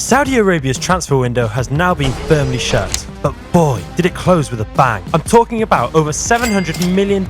Saudi Arabia's transfer window has now been firmly shut, but boy, did it close with a bang. I'm talking about over $700 million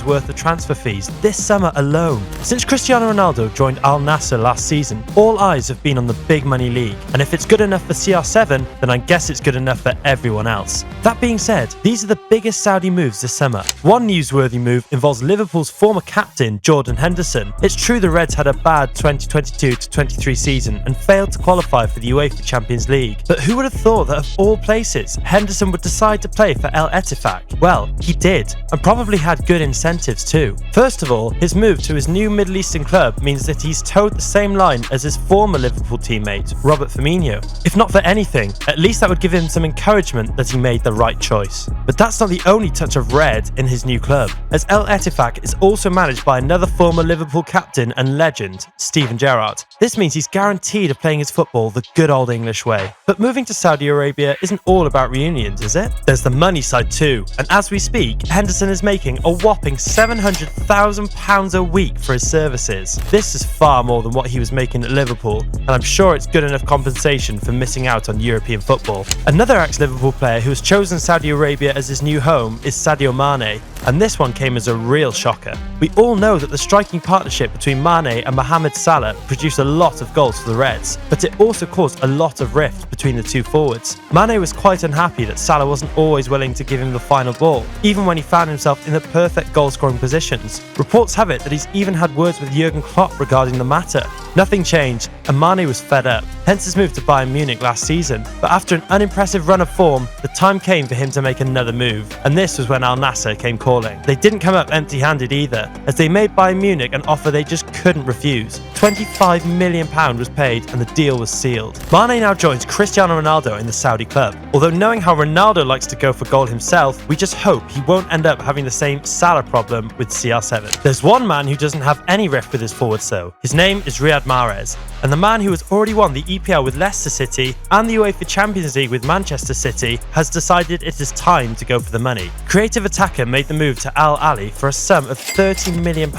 worth of transfer fees this summer alone. Since Cristiano Ronaldo joined Al Nassr last season, all eyes have been on the big money league, and if it's good enough for CR7, then I guess it's good enough for everyone else. That being said, these are the biggest Saudi moves this summer. One newsworthy move involves Liverpool's former captain, Jordan Henderson. It's true the Reds had a bad 2022-23 season and failed to qualify for the UEFA Champions League, but who would have thought that of all places, Henderson would decide to play for El Ettifaq? Well, he did, and probably had good incentives too. First of all, his move to his new Middle Eastern club means that he's towed the same line as his former Liverpool teammate, Robert Firmino. If not for anything, at least that would give him some encouragement that he made the right choice. But that's not the only touch of red in his new club, as El Ettifaq is also managed by another former Liverpool captain and legend, Steven Gerrard. This means he's guaranteed of playing his football the good old English way. But moving to Saudi Arabia isn't all about reunions, is it? There's the money side too, and as we speak, Henderson is making a whopping £700,000 a week for his services. This is far more than what he was making at Liverpool, and I'm sure it's good enough compensation for missing out on European football. Another ex-Liverpool player who has chosen Saudi Arabia as his new home is Sadio Mane, and this one came as a real shocker. We all know that the striking partnership between Mane and Mohamed Salah produced a lot of goals for the Reds, but it also caused a lot of rift between the two forwards. Mane was quite unhappy that Salah wasn't always willing to give him the final ball, even when he found himself in the perfect goal-scoring positions. Reports have it that he's even had words with Jurgen Klopp regarding the matter. Nothing changed, and Mane was fed up, hence his move to Bayern Munich last season. But after an unimpressive run of form, the time came for him to make another move, and this was when Al Nassr came calling. They didn't come up empty-handed either, as they made Bayern Munich an offer they just couldn't refuse. £25 million was paid and the deal was sealed. Mane now joins Cristiano Ronaldo in the Saudi club. Although knowing how Ronaldo likes to go for goal himself, we just hope he won't end up having the same Salah problem with CR7. There's one man who doesn't have any rift with his forwards though. His name is Riyad Mahrez, and the man who has already won the EPL with Leicester City and the UEFA Champions League with Manchester City has decided it is time to go for the money. Creative attacker made the move to Al Ahly for a sum of £30 million,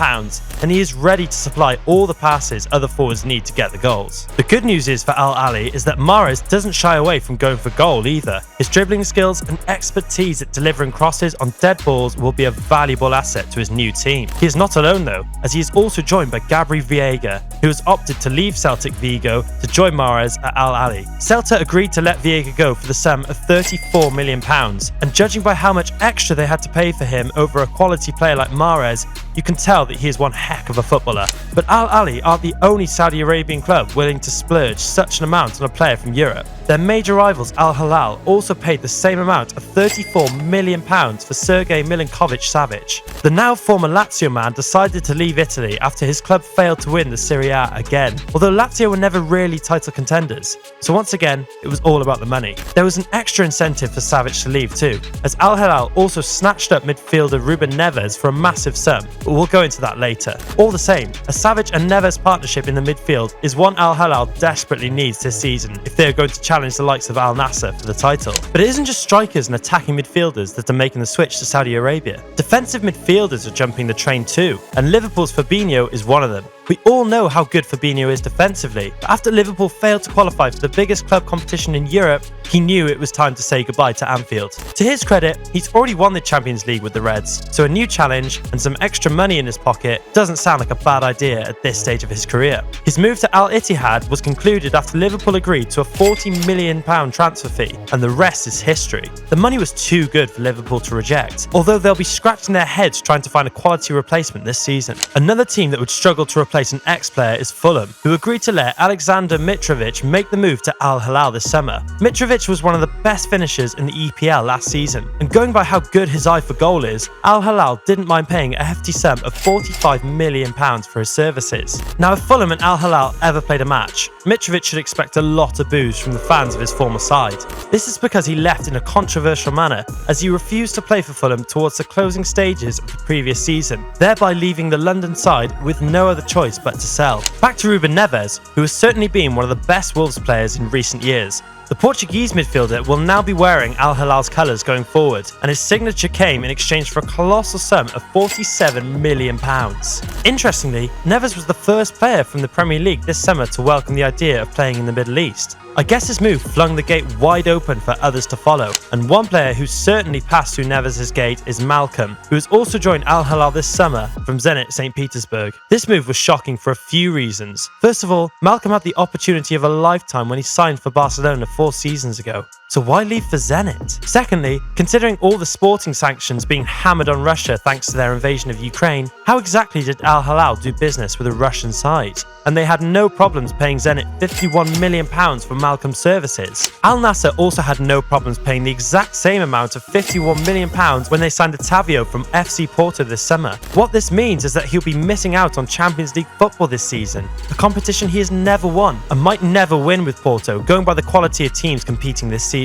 and he is ready to supply all the passes other forwards need to get the goals. The good news is for Al Ahly is that Mahrez doesn't shy away from going for goal either. His dribbling skills and expertise at delivering crosses on dead balls will be a valuable asset to his new team. He is not alone though, as he is also joined by Gabri Veiga, who has opted to leave Celtic Vigo to join Mahrez at Al Ahly. Celta agreed to let Veiga go for the sum of £34 million, and judging by how much extra they had to pay for him over a quality player like Mahrez, you can tell that he is one heck of a footballer. But Al Ahly aren't the only Saudi Arabian club willing to splurge such an amount on a player from Europe. Their major rivals Al Hilal also paid the same amount of £34 million for Sergej Milinkovic-Savic. The now former Lazio man decided to leave Italy after his club failed to win the Serie A again, although Lazio were never really title contenders, so once again it was all about the money. There was an extra incentive for Savic to leave too, as Al Hilal also snatched up midfielder Ruben Neves for a massive sum, but we'll go into that later. All the same, a Savic and Neves partnership in the midfield is one Al Hilal desperately needs this season if they are going to challenge the likes of Al Nassr for the title. But it isn't just strikers and attacking midfielders that are making the switch to Saudi Arabia. Defensive midfielders are jumping the train too, and Liverpool's Fabinho is one of them. We all know how good Fabinho is defensively, but after Liverpool failed to qualify for the biggest club competition in Europe, he knew it was time to say goodbye to Anfield. To his credit, he's already won the Champions League with the Reds, so a new challenge and some extra money in his pocket doesn't sound like a bad idea at this stage of his career. His move to Al Ittihad was concluded after Liverpool agreed to a £40 million transfer fee, and the rest is history. The money was too good for Liverpool to reject, although they'll be scratching their heads trying to find a quality replacement this season. Another team that would struggle to replace an ex-player is Fulham, who agreed to let Alexander Mitrovic make the move to Al Hilal this summer. Mitrovic was one of the best finishers in the EPL last season, and going by how good his eye for goal is, Al Hilal didn't mind paying a hefty sum of £45 million for his services. Now, if Fulham and Al Hilal ever played a match, Mitrovic should expect a lot of boos from the fans of his former side. This is because he left in a controversial manner, as he refused to play for Fulham towards the closing stages of the previous season, thereby leaving the London side with no other choice choice but to sell. Back to Ruben Neves, who has certainly been one of the best Wolves players in recent years. The Portuguese midfielder will now be wearing Al Hilal's colours going forward, and his signature came in exchange for a colossal sum of £47 million. Interestingly, Neves was the first player from the Premier League this summer to welcome the idea of playing in the Middle East. I guess his move flung the gate wide open for others to follow, and one player who certainly passed through Neves' gate is Malcolm, who has also joined Al Hilal this summer from Zenit St. Petersburg. This move was shocking for a few reasons. First of all, Malcolm had the opportunity of a lifetime when he signed for Barcelona 4 seasons ago. So why leave for Zenit? Secondly, considering all the sporting sanctions being hammered on Russia thanks to their invasion of Ukraine, how exactly did Al Hilal do business with a Russian side? And they had no problems paying Zenit £51 million for Malcolm's services. Al Nassr also had no problems paying the exact same amount of £51 million when they signed Otavio from FC Porto this summer. What this means is that he'll be missing out on Champions League football this season, a competition he has never won and might never win with Porto, going by the quality of teams competing this season.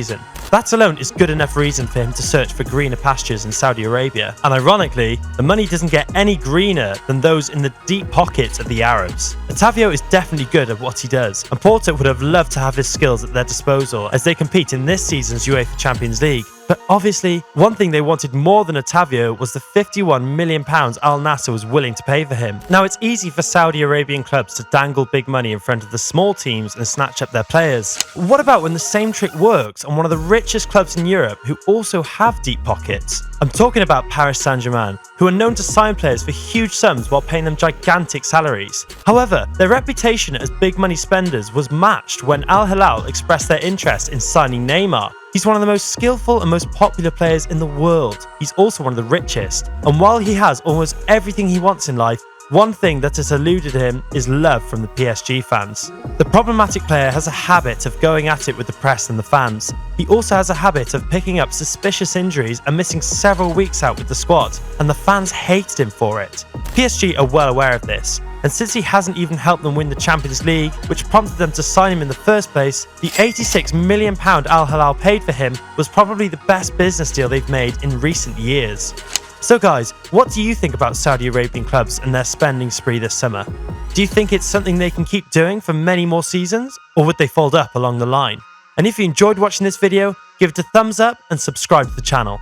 That alone is good enough reason for him to search for greener pastures in Saudi Arabia. And ironically, the money doesn't get any greener than those in the deep pockets of the Arabs. Otavio is definitely good at what he does, and Porto would have loved to have his skills at their disposal as they compete in this season's UEFA Champions League. But obviously, one thing they wanted more than Otavio was the £51 million Al Nassr was willing to pay for him. Now, it's easy for Saudi Arabian clubs to dangle big money in front of the small teams and snatch up their players. What about when the same trick works on one of the richest clubs in Europe who also have deep pockets? I'm talking about Paris Saint-Germain, who are known to sign players for huge sums while paying them gigantic salaries. However, their reputation as big money spenders was matched when Al Hilal expressed their interest in signing Neymar. He's one of the most skillful and most popular players in the world. He's also one of the richest. And while he has almost everything he wants in life, one thing that has eluded him is love from the PSG fans. The problematic player has a habit of going at it with the press and the fans. He also has a habit of picking up suspicious injuries and missing several weeks out with the squad, and the fans hated him for it. PSG are well aware of this, and since he hasn't even helped them win the Champions League, which prompted them to sign him in the first place, the £86 million Al Hilal paid for him was probably the best business deal they've made in recent years. So guys, what do you think about Saudi Arabian clubs and their spending spree this summer? Do you think it's something they can keep doing for many more seasons, or would they fold up along the line? And if you enjoyed watching this video, give it a thumbs up and subscribe to the channel.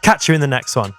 Catch you in the next one.